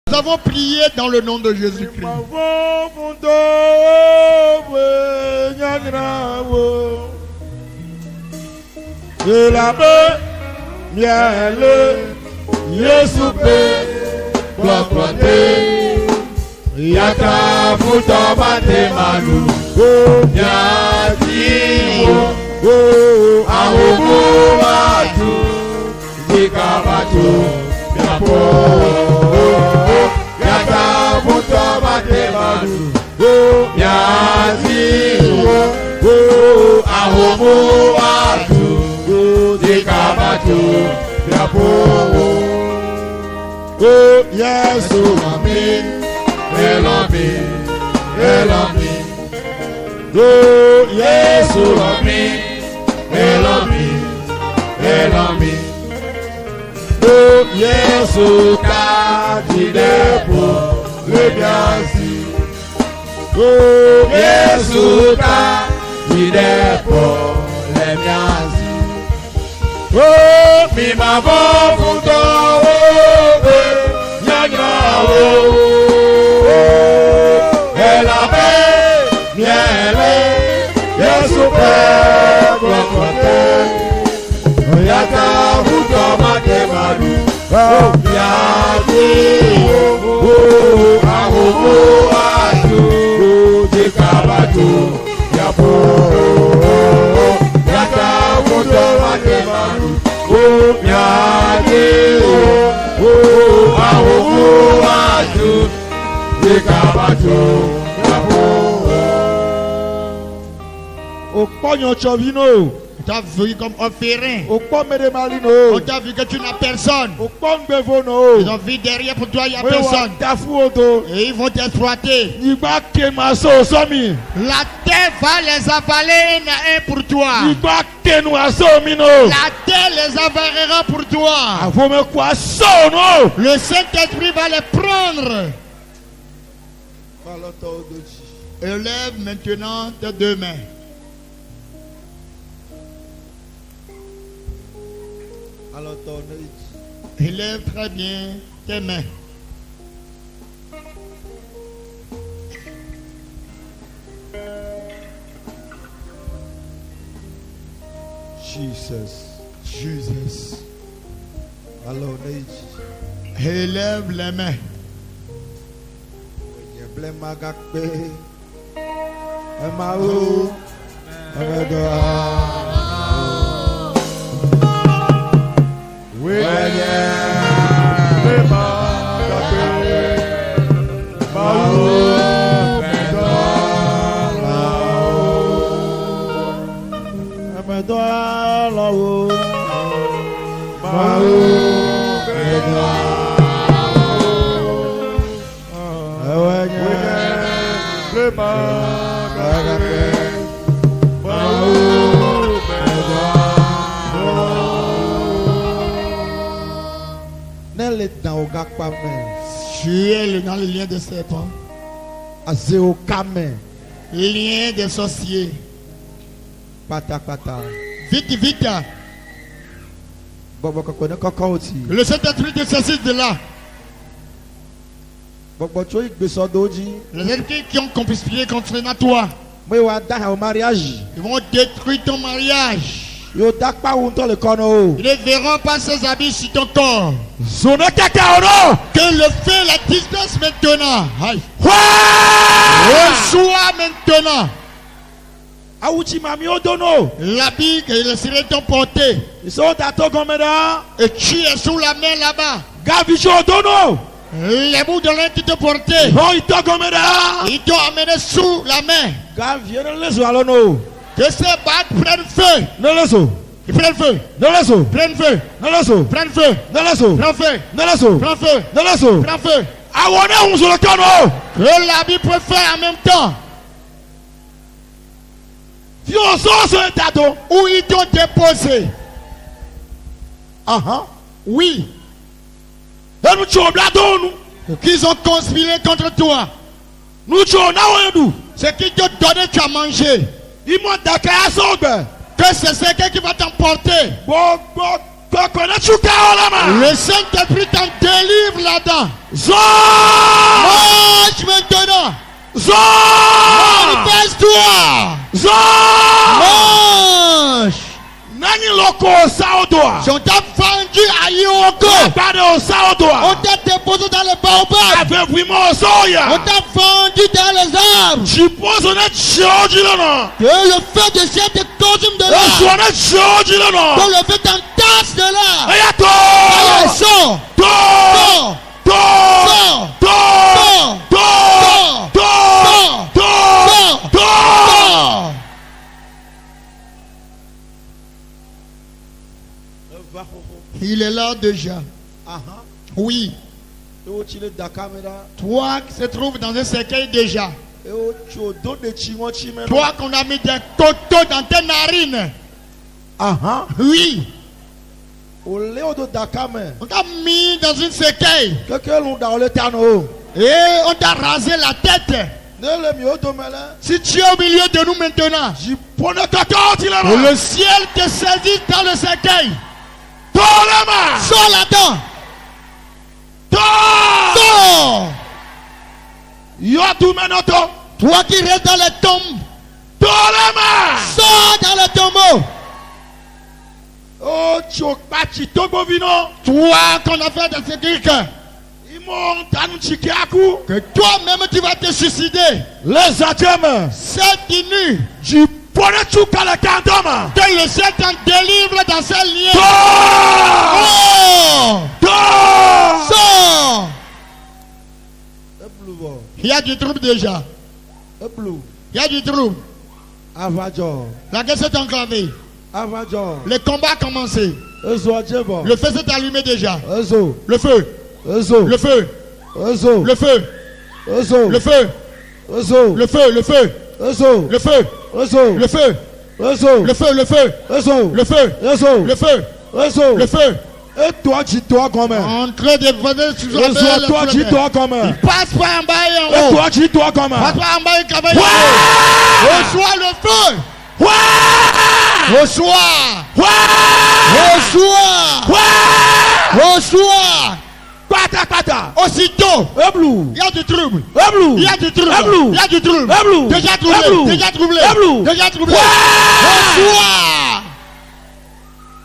Nous avons prié dans le nom de Jésus-Christ. De la paix, miel, Yesu paix, gloire, yaka futa mate malu, yatiwo, ahobo atu, dikabato, yapo, yaka futa mate malu, yatiwo, ahobo atu, dikabato, yapo. Oh, yes, oh, amen. Elami, Elami. Oh, yes, oh, amen. Elami, Elami. Oh, yes, oh, Kadidepo, le biasi. Oh, yes, oh, Kadidepo, le biasi. Oh, mi mavo futo, nyanya oh. La paix, miele, Yesu paix, gloire, yaka futo mate malu, yaki, ahobo atu, dikabato, yapo, yaka futo mate malu, yaki, ahobo atu, dikabato. On t'a vu comme un férin. On t'a vu que tu n'as personne. Ils ont vu derrière pour toi, il n'y a personne. Et ils vont t'exploiter. La terre va les avaler un à un pour toi. La terre les avalera pour toi. Le Saint-Esprit va les prendre. Élève maintenant tes deux mains. Élève très bien tes mains. Jesus. Élève les mains. Tu es dans le lien de serpent. Lien des sorciers. Vite, vite. Le Saint-Esprit te saisit de là. Les esprits qui ont conspiré contre toi, ils vont détruire ton mariage. Ils ne verront pas ces habits sur ton corps. Que le feu la disperse maintenant. Reçois maintenant l'habit que les sirènes t'ont porté. Et tu es sous la main là-bas. Les bouts de lin qui te portaient, ils t'ont amené sous la main. Que ces bagues prennent feu. Ils prennent feu. Prennent feu. Prennent feu. Prends feu. Prends feu. Prends feu. Que l'habit peut faire en même temps. Où ils t'ont déposé. Oui. Qu'ils ont conspiré contre toi. Ce qu'ils t'ont donné, tu as mangé. Que c'est quelqu'un qui va t'emporter. Le Saint-Esprit t'en délivre là-dedans. Marche maintenant. Manifeste-toi. Marche. Si on t'a vendu à Yoko, on t'a déposé dans les baobabs, on t'a vendu dans les arbres, que le feu de ciel te consume de là, que le feu t'entasse de là. Allez, sors, sors, sors, sors. Il est là déjà. Oui. Toi qui se trouves dans un cercueil déjà. Toi qu'on a mis des coteaux dans tes narines. Oui. On t'a mis dans une cercueil. Et on t'a rasé la tête. Si tu es au milieu de nous maintenant, et le ciel te saisit dans le cercueil. Sors là-dedans. Sors. Toi qui restes dans les tombes. Sors dans le tombeau. Toi qu'on a fait de ce truc, que toi-même tu vas te suicider. C'est fini. Que le ciel t'en délivre dans ses liens. Sors. Il y a du trouble déjà. Il y a du trouble. La guerre s'est enclavée. Le combat a commencé. Le feu s'est allumé déjà. Le feu. Le feu. Le feu. Le feu. Le feu. Le feu. Le feu. Le feu. Le feu. Le feu. Le feu. Le feu. Le feu. Le feu. Le feu. Et toi, dis-toi comment. En train de venir sur la terre. Toi, dis-toi comment. Il passe par en bas et en haut. Et toi, dis-toi comment. Passe par en bas et en haut. Reçois le feu. Reçois. Reçois. Aussitôt, il y a du trouble. Il y a du trouble. Il y a du trouble. Déjà troublé. Déjà troublé. Déjà troublé.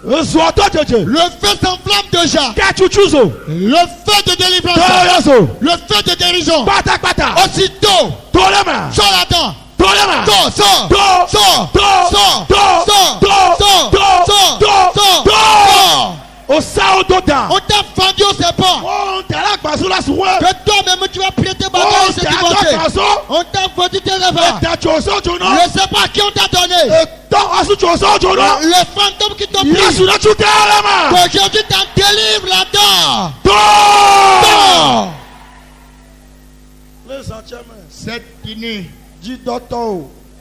Reçois toi, Dieu. Le feu s'enflamme déjà. Le feu de délivrance. Le feu de guérison. Aussitôt, sors là-dedans. Sors. On t'a vendu au serpent. Que toi-même tu vas prêter bagaille et se divorcer. On t'a vendu tes affaires. Le serpent à qui on t'a donné. Le fantôme qui t'a pris. Aujourd'hui t'en délivre là-dedans. C'est fini.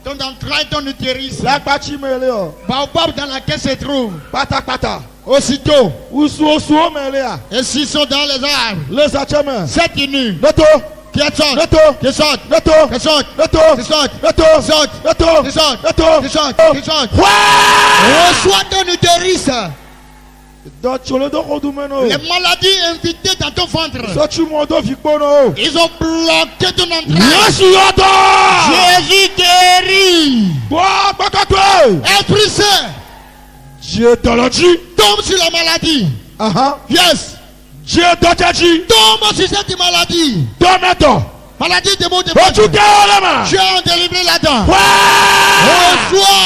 Ton entraille, ton utérus. Baobab dans laquelle se trouve. Aussitôt. Et s'ils sont dans les arbres. C'est fini. Qui sortent. Reçois ton utérus. Les maladies invitées dans ton ventre. Ils ont bloqué ton entraille. Jésus guérit. Esprit Saint. Tombe sur la maladie. Yes. Tombe sur cette maladie. Maladie de mots de ventre. Tu es délivré là-dedans. Reçois.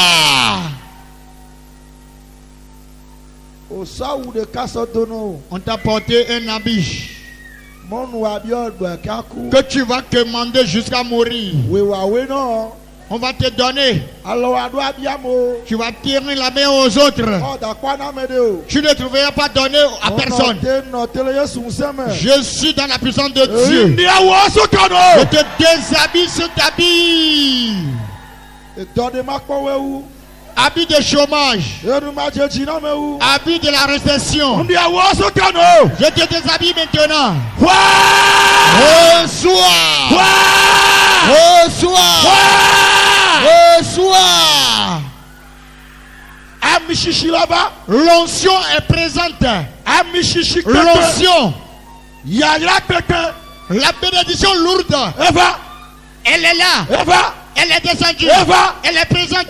On t'a porté un habit que tu vas commander jusqu'à mourir. On va te donner. Tu vas tirer la main aux autres. Tu ne trouveras pas donné à personne. Je suis dans la puissance de Dieu. Je te déshabille sur ta vie. Habit de chômage. Habit de la récession. Je te déshabille maintenant. Reçois. L'onction est présente. L'onction. La bénédiction lourde. Elle est là. Elle est descendue. Elle est présente.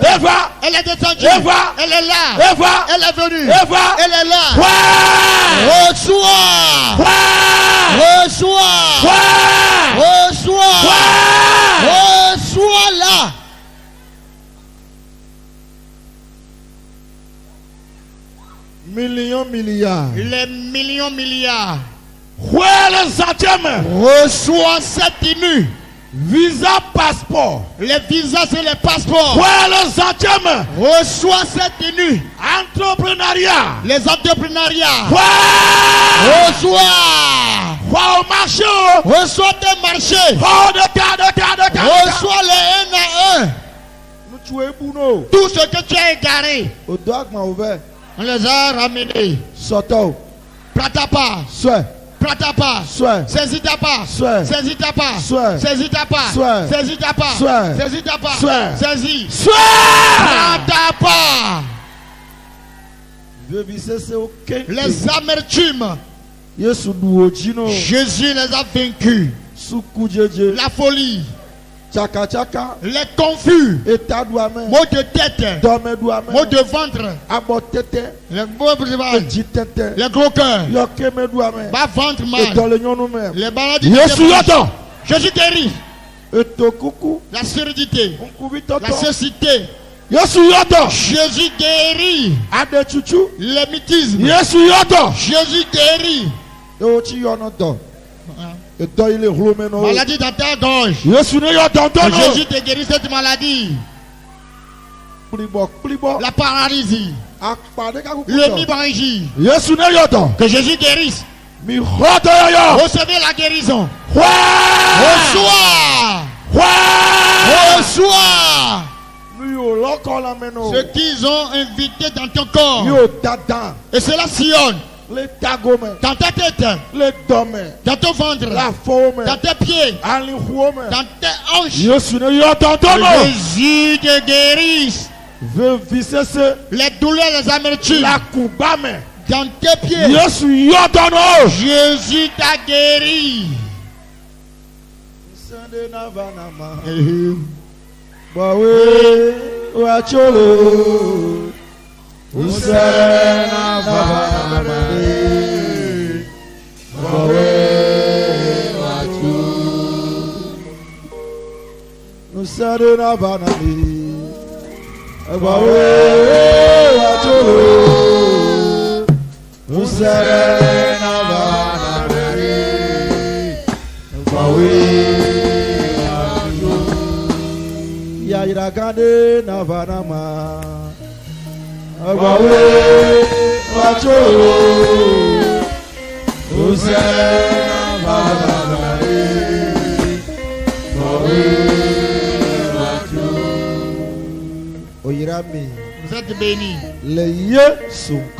Elle est descendue. Elle est là. Elle est venue. Elle est là. Reçois. Reçois. Reçois. Reçois là. Millions, milliards. Les millions, milliards. Reçois cette tenue. Visa, passeport. Les visas, c'est les passeports. Reçois cette tenue. Entrepreneuriat. Les entrepreneuriats. Reçois. Au marché. Reçois tes marchés. Reçois les 1 à 1. Tout ce que tu as égaré. On les a ramenés. Pratapa. Pratapa. Saisis ta part. Saisis ta part. Saisis ta part. Saisis ta part. Saisis ta part. Saisis. Pratapa. Les amertumes. Jésus les a vaincus. La folie. Les confus. Maux de tête. Maux de ventre. Les gros cœurs. Bas ventre mal. Les maladies. Jésus guérit. La surdité. La cécité. Jésus guérit. Les mutismes. Jésus guérit. Maladie dans ta gorge. Jésus te guérit cette maladie. La paralysie. Le mi-brangie. Que Jésus guérisse. Recevez la guérison. Reçois. Reçois. Ce qu'ils ont invité dans ton corps. Et cela sillonne. Dans ta tête, dans ton ventre, dans tes pieds, dans tes hanches. Jésus te guérisse. Les douleurs, les amertumes, dans tes pieds. Jésus t'a guéri. Vous êtes bénis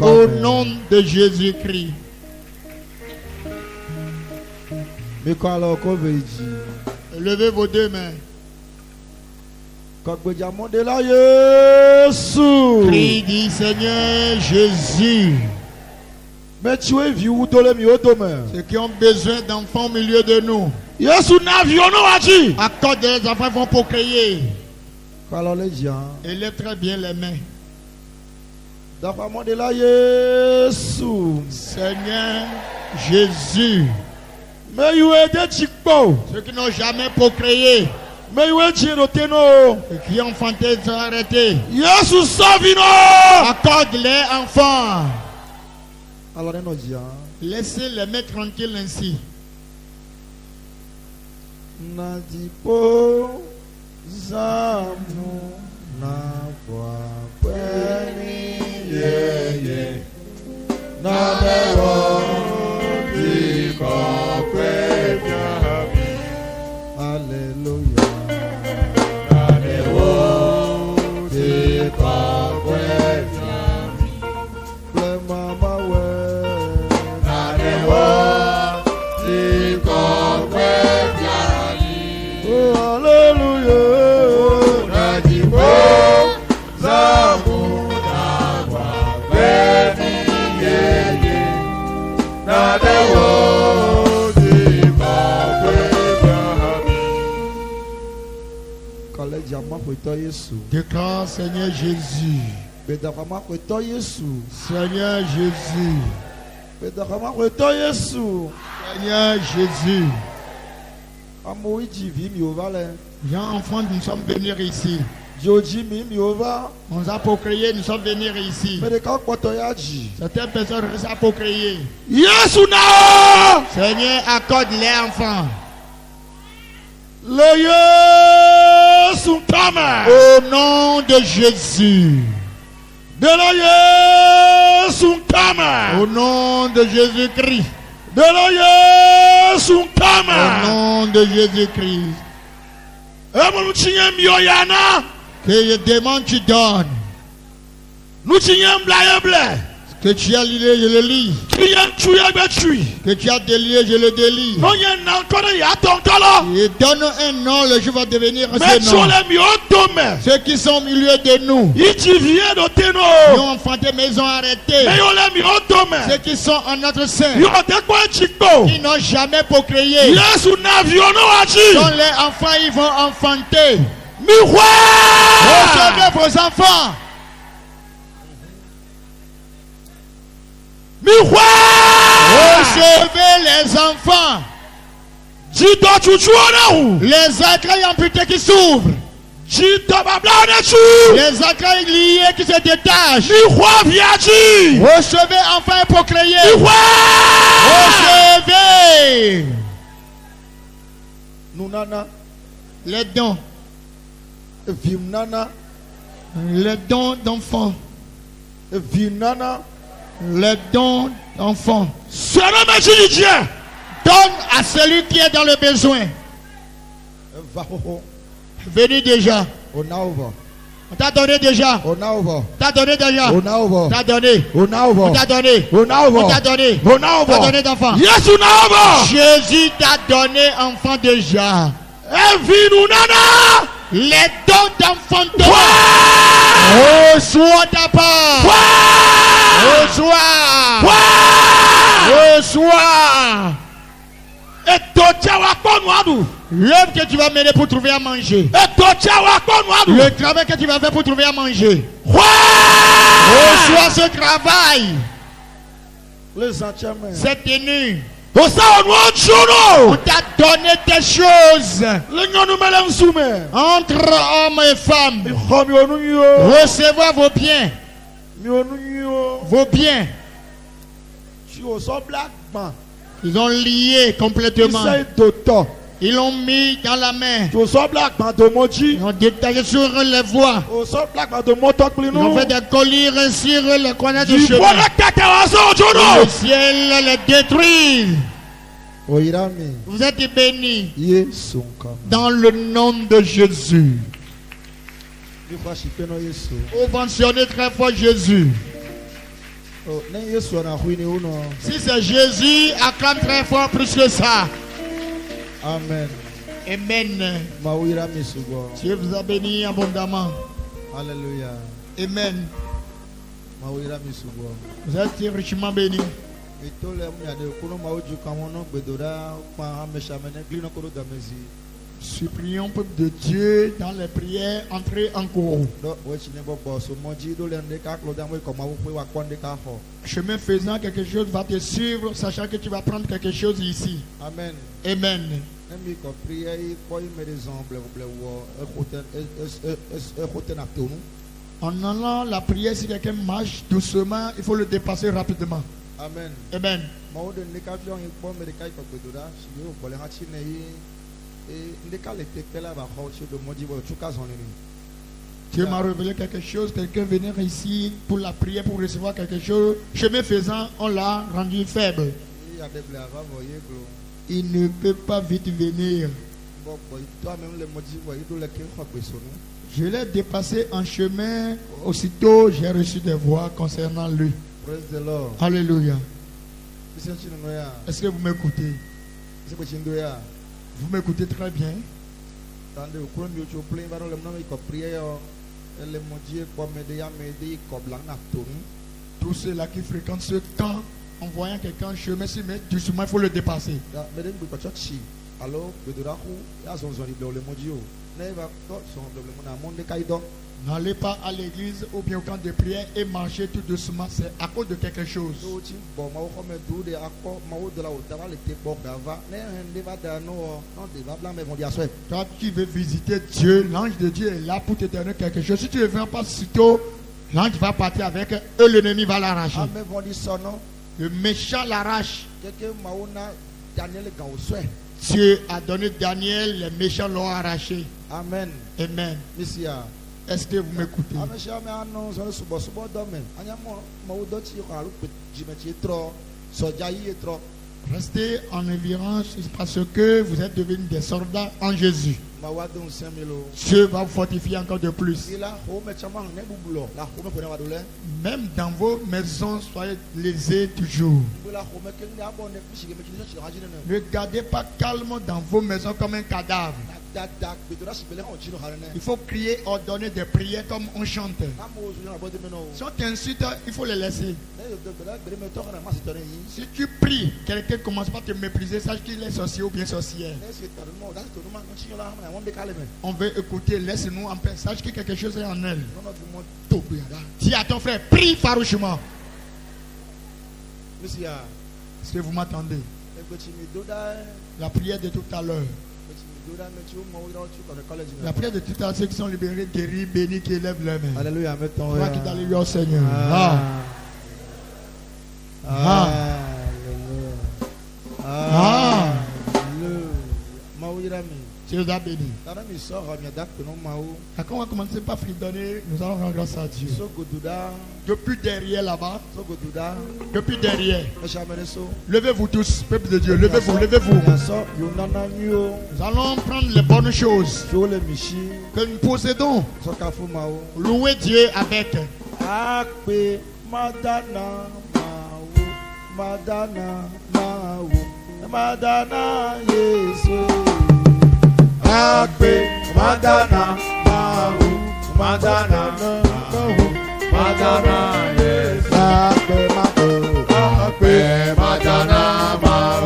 au nom de Jésus-Christ. Levez vos deux mains. Prie, dit Seigneur Jésus. Ceux qui ont besoin d'enfants au milieu de nous. Accorde les enfants vont procréer. Et lève très bien les mains. Seigneur Jésus. Ceux qui n'ont jamais procréé. Ceux qui ont enfanté sont arrêtés. Accorde les enfants. Laissez les mettre tranquilles ainsi. Déclare Seigneur Jésus. Seigneur Jésus. Seigneur Jésus. Viens enfant, nous sommes venus ici. On a procréé, nous sommes venus ici. Certaines personnes restent à procréer. Seigneur, accorde-les enfants. Au nom de Jésus. Au nom de Jésus-Christ. Au nom de Jésus-Christ. Que je demande, tu donnes. Que tu as lié, je le lis. Que tu as délié, je le délie. Et donne un nom, le jour va devenir ce nom. Ceux qui sont au milieu de nous, qui ont enfanté maison arrêtée. Ceux qui sont en notre sein, qui n'ont jamais procréé. Dont les enfants, ils vont enfanter. Recevez vos enfants. Recevez les enfants. Les entrailles amputées qui s'ouvrent. Les entrailles liées qui se détachent. Recevez enfin et procréez. Recevez les dons. Les dons d'enfants. Les dons d'enfants. Donne à celui qui est dans le besoin. Venez déjà. On t'a donné déjà. T'as donné déjà. T'as donné. On t'a donné. On t'a donné. T'as donné d'enfants. Jésus t'a donné enfant déjà. Les dons d'enfantement. Reçois ta part. Reçois. Reçois. L'œuvre que tu vas mener pour trouver à manger. Le travail que tu vas faire pour trouver à manger. Reçois ce travail. Cette tenue. On t'a donné tes choses. Entre hommes et femmes. Recevez vos biens. Vos biens. Ils ont lié complètement. Ils l'ont mis dans la main. Ils ont détaillé sur les voies. Ils ont fait des colliers sur les coins du chemin. Le ciel les détruit. Vous êtes bénis dans le nom de Jésus. Ovationnez très fort Jésus. Si c'est Jésus, acclame très fort plus que ça. Amen. Amen. Dieu vous a béni abondamment. Alléluia. Amen. Vous êtes richement bénis. Supplions peuple de Dieu dans les prières, entrez en cours. Chemin faisant, quelque chose va te suivre, sachant que tu vas prendre quelque chose ici. Amen. Amen. En allant la prière, si quelqu'un marche doucement, il faut le dépasser rapidement. Amen. Amen. Dieu m'a révélé quelque chose. Quelqu'un venir ici pour la prière, pour recevoir quelque chose. Chemin faisant, on l'a rendu faible. Il ne peut pas vite venir. Je l'ai dépassé en chemin. Aussitôt, j'ai reçu des voix concernant lui. Praise the Lord. Alléluia. Est-ce que vous m'écoutez? Vous m'écoutez très bien. Tous ceux-là qui fréquentent ce temps, en voyant quelqu'un chemin, si mais doucement, il faut le dépasser. N'allez pas à l'église ou bien au camp de prière et marchez tout doucement, c'est à cause de quelque chose. Toi qui veux visiter Dieu, l'ange de Dieu est là pour te donner quelque chose. Si tu ne viens pas sitôt, l'ange va partir avec eux, l'ennemi va l'arracher. Le méchant l'arrache. Dieu a donné Daniel, les méchants l'ont arraché. Amen. Amen. Est-ce que vous m'écoutez? Restez en révérence parce que vous êtes devenus des soldats en Jésus. Dieu va vous fortifier encore de plus. Même dans vos maisons, soyez lésés toujours. Ne gardez pas calme dans vos maisons comme un cadavre. Il faut crier, ordonner des prières comme on chante. Si on t'insulte, il faut les laisser. Si tu pries, quelqu'un commence par te mépriser, sache qu'il est sorcier ou bien sorcière. On veut écouter, laisse-nous en paix, sache que quelque chose est en elle. Dis à ton frère, prie farouchement. Est-ce que vous m'entendez? La prière de tout à l'heure. La prière de tout à l'heure, ceux qui sont libérés, guéris, bénis, qui élèvent leurs mains. Alléluia, mettons. Toi qui t'allumes au Seigneur. Dieu nous a bénis. Quand on va commencer par fredonner, nous allons rendre grâce à Dieu. Depuis derrière là-bas, depuis derrière, levez-vous tous, peuple de Dieu, levez-vous, levez-vous. Nous allons prendre les bonnes choses que nous possédons. Louer Dieu avec. Madana Yesu Akpe Madana Mahu Madana Mahu Madana Yesu Akpe Mahu Akpe Madana Mahu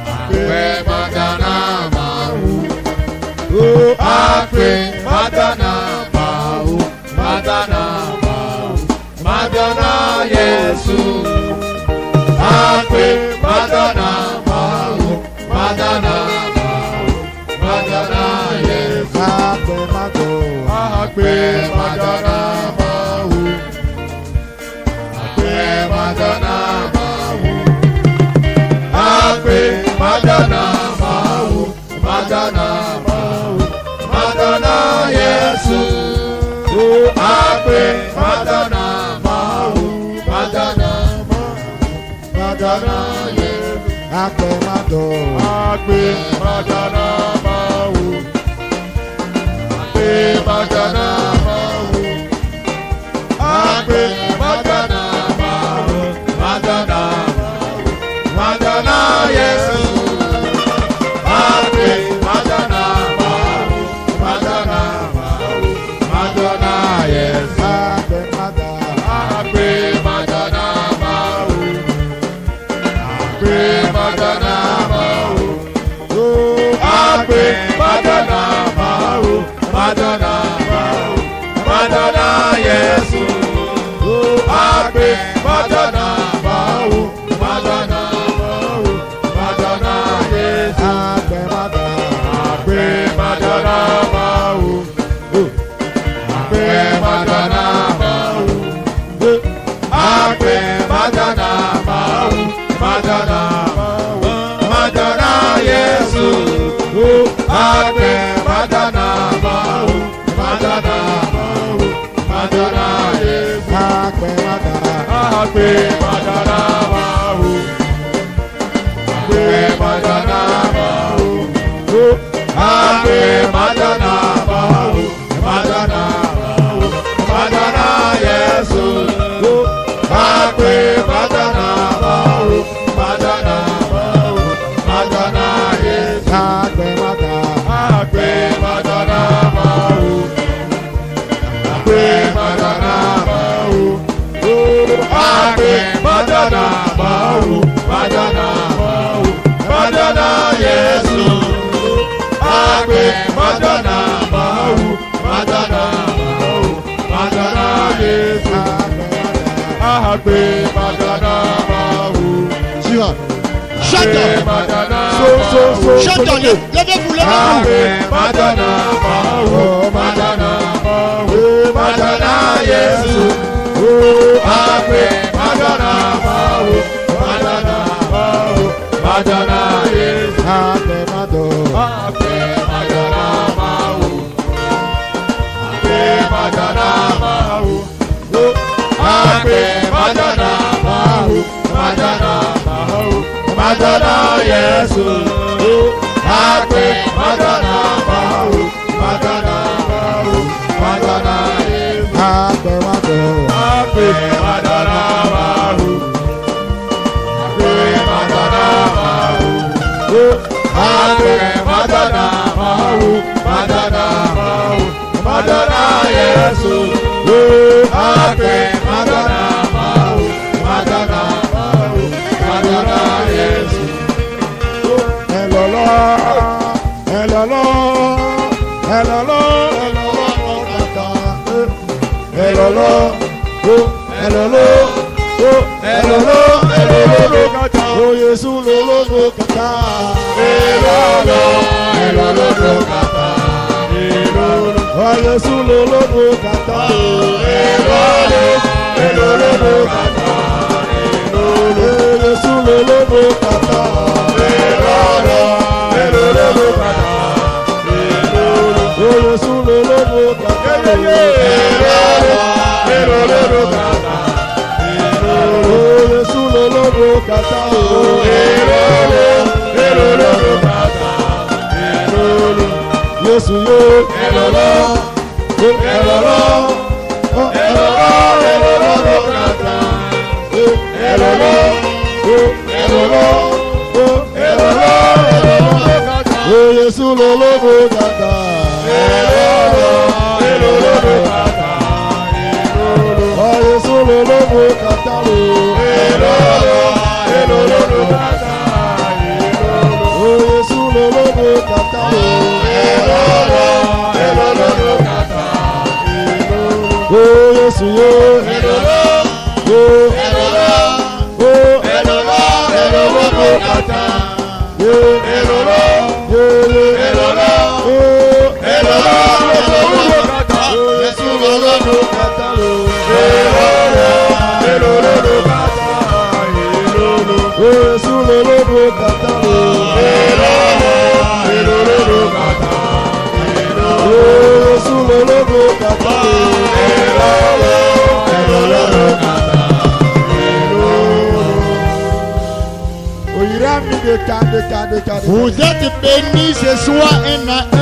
Akpe Madana Mahu Akpe Madana Mahu Madana Mahu Madana Yesu Akpe Madana Mahu Madana Mahu Madana Yesu Akpe Madana Mahu Akpe Madana Mahu Akpe Madana Mahu Madana Mahu Madana Yesu Akpe Madana Mahu Madana Madana Yesu Akpe Madana Mahu Akpe Madana Mahu Akpe Madana Mahu Madana Mahu Madana Yesu Akpe Madana Mahu Madana Mahu Madana Yesu Akpe Madana Mahu Akpe Madana Mahu Akpe Madana Mahu Madana Mahu Madana Yesu Akpe Madana Mahu Madana Mahu Madana Yesu Akpe Madana Mahu Akpe Madana Mahu Akpe Madana Mahu Madana Mahu Madana Yesu Akpe Madana Mahu Madana Mahu Madana Yesu Akpe Madana Mahu Akpe Madana Mahu Akpe Madana Mahu Madana Mahu Chantons, levez-vous, levez-vous. Madonna Yesu, Happy Madonna Mahu, Madonna Mahu, Madonna Yesu, Happy Madonna Mahu, Happy Madonna Mahu, Happy Madonna Mahu, Madonna Mahu, Madonna Yesu, Happy Madonna Mahu, Madonna Mahu, Madonna Yesu. Hello, hello, hello, hello, hello, oh Yesu lolo kata, oh Yesu lolo kata, Yesu lolo kata. Yesu lolo bogata, Yesu lolo bogata, Yesu lolo bogata, Yesu yo, Vous êtes bénis ce soir un à un.